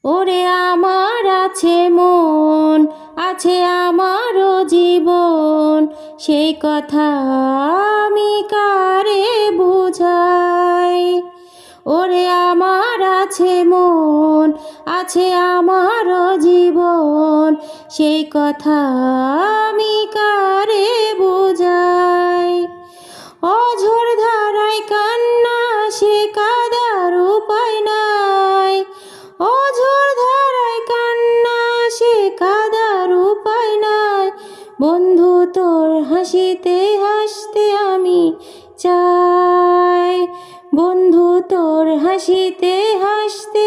ওরে আমার আছে মন, আছে আমারও জীবন, সেই কথা আমি কারে বুঝাই। ওরে আমার আছে মন, আছে আমারও জীবন, সেই কথা আমি কারে বুঝাই। অঝোর ধারায় কান্না, সে কাদার উপায় নাই। অঝোর ধারায় কান্না, সে কাদার উপায় নাই। বন্ধু তোর হাসিতে হাসতে আমি চাই, বন্ধু তোর হাসিতে হাসতে